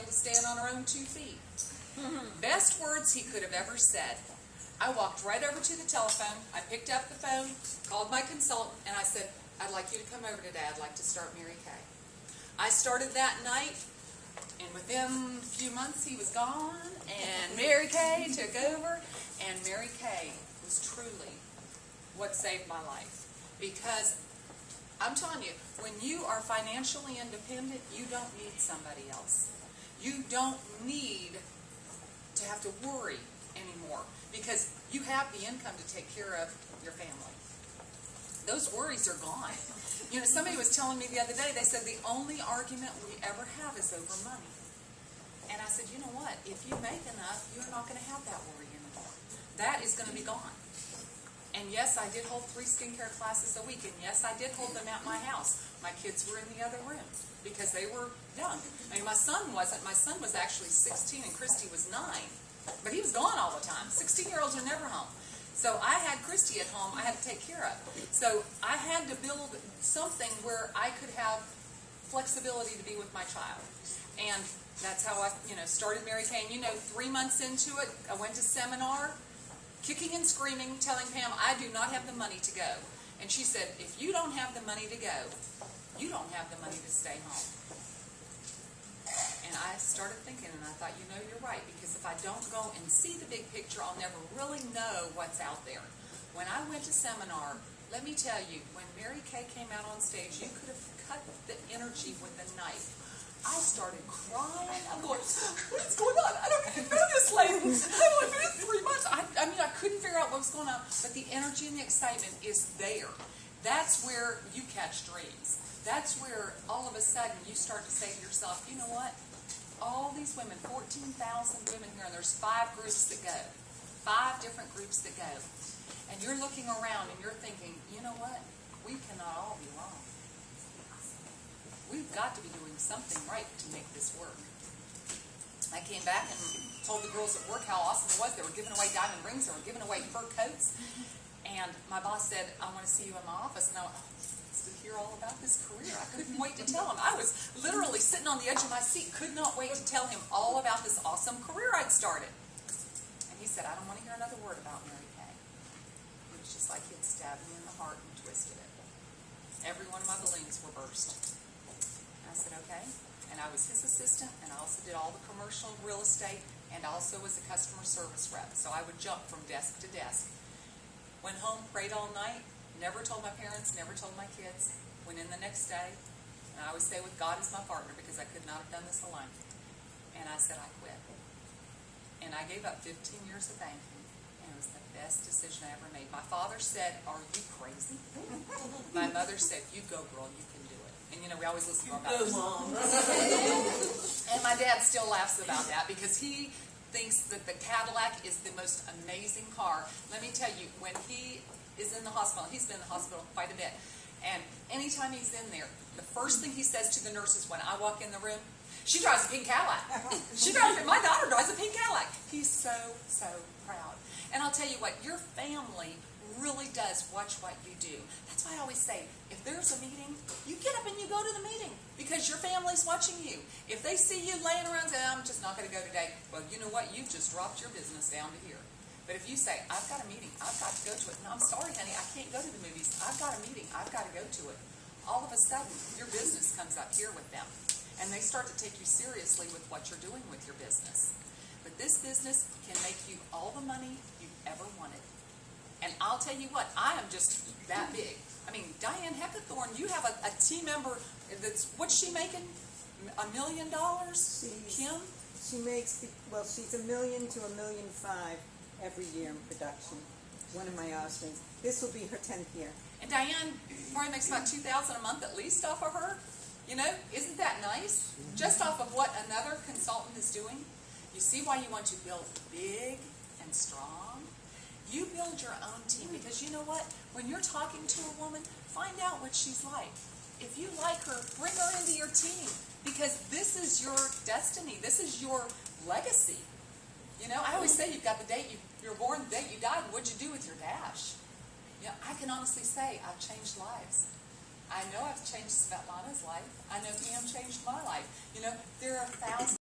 to stand on her own 2 feet. Best words he could have ever said. I walked right over to the telephone. I picked up the phone, called my consultant, and I said, I'd like you to come over today. I'd like to start Mary Kay. I started that night, and within a few months he was gone, and Mary Kay took over, and Mary Kay was truly what saved my life. Because I'm telling you, when you are financially independent, you don't need somebody else. You don't need to have to worry anymore because you have the income to take care of your family. Those worries are gone. You know, somebody was telling me the other day, they said the only argument we ever have is over money. And I said, you know what? If you make enough, you're not going to have that worry anymore. That is going to be gone. And yes, I did hold 3 skincare classes a week. And yes, I did hold them at my house. My kids were in the other room because they were young. I mean, my son wasn't. My son was actually 16 and Christy was 9. But he was gone all the time. 16-year-olds are never home. So I had Christy at home I had to take care of. So I had to build something where I could have flexibility to be with my child. And that's how I, started Mary Kay. And 3 months into it, I went to seminar, kicking and screaming, telling Pam, I do not have the money to go. And she said, if you don't have the money to go, you don't have the money to stay home. And I started thinking, and I thought, you're right, because if I don't go and see the big picture, I'll never really know what's out there. When I went to seminar, let me tell you, when Mary Kay came out on stage, you could have cut the energy with a knife. I started crying. I'm going, what's going on? I don't even know this lady. I've only been in 3 months. I couldn't figure out what was going on. But the energy and the excitement is there. That's where you catch dreams. That's where all of a sudden you start to say to yourself, you know what? All these women, 14,000 women here, and there's 5 groups that go. 5 different groups that go. And you're looking around and you're thinking, you know what? We cannot all be wrong. We've got to be doing something right to make this work. I came back and told the girls at work how awesome it was. They were giving away diamond rings. They were giving away fur coats. And my boss said, I want to see you in my office. And I went, to hear all about this career. I couldn't wait to tell him. I was literally sitting on the edge of my seat, could not wait to tell him all about this awesome career I'd started. And he said, I don't want to hear another word about Mary Kay. It was just like he'd stabbed me in the heart and twisted it. Every one of my balloons were burst. I said, okay. And I was his assistant, and I also did all the commercial real estate, and also was a customer service rep. So I would jump from desk to desk. Went home, prayed all night, never told my parents, never told my kids. Went in the next day, and I always say with God as my partner because I could not have done this alone. And I said, I quit. And I gave up 15 years of banking, and it was the best decision I ever made. My father said, are you crazy? My mother said, you go, girl, you can do it. And we always listen to our mothers. And my dad still laughs about that because he thinks that the Cadillac is the most amazing car. Let me tell you, when he is in the hospital, he's been in the hospital quite a bit, and anytime he's in there, the first thing he says to the nurses when I walk in the room, she drives a pink Cadillac. My daughter drives a pink Cadillac. He's so, so proud. And I'll tell you what, your family really does watch what you do. That's why I always say, if there's a meeting, you get up and you go to the meeting because your family's watching you. If they see you laying around saying, I'm just not going to go today, well, you know what? You've just dropped your business down to here. But if you say, I've got a meeting, I've got to go to it. No, I'm sorry, honey, I can't go to the movies. I've got a meeting, I've got to go to it. All of a sudden, your business comes up here with them. And they start to take you seriously with what you're doing with your business. But this business can make you all the money you've ever wanted. And I'll tell you what, I am just that big. I mean, Diane Heckathorn, you have a team member that's, what's she making? $1 million? Kim? She makes, she's $1 million to $1.5 million every year in production. One of my Austrians. This will be her 10th year. And Diane probably makes about $2,000 a month at least off of her. Isn't that nice? Just off of what another consultant is doing. You see why you want to build big and strong? You build your own team because you know what? When you're talking to a woman, find out what she's like. If you like her, bring her into your team because this is your destiny. This is your legacy. I always say you've got the date you were born, the date you died. What'd you do with your dash? I can honestly say I've changed lives. I know I've changed Svetlana's life. I know Pam changed my life. There are thousands